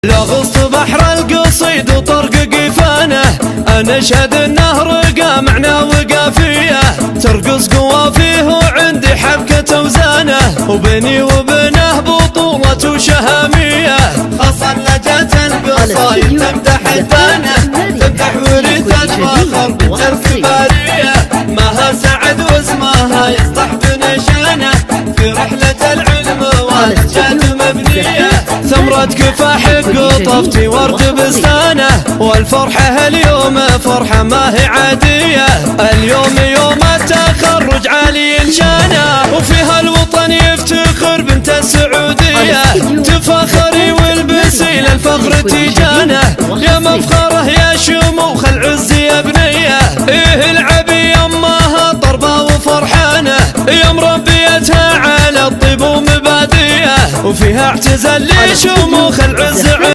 لغصت بحر القصيد وطرق قفانه، انا اشهد انه رقى معنا وقافيه، ترقص قوافيه وعندي حبكة اوزانه، وبيني وبينه بطولة وشهامية. خاصة لجات القصايد تمدح الثانه، تمدح ورث الفخر بنت الكبارية، ماها سعد واسمها يصلح بنشانه، في رحلة العلم والجاد مبنية. ثمرة كفاح قطفتي ورد بستانه، والفرحة اليوم فرحة ما هي عادية، اليوم يوم التخرج عالي شانه، وفيها الوطن يفتخر بنت السعودية، تفخري والبسي للفخر تيجانه، يا مفخره يا شموخ العز يا بنية. ايه العبي يماها طربة وفرحانه، يا مربيتها على الطيب ومبادئه، وفيها اعتزال لشموخ العز.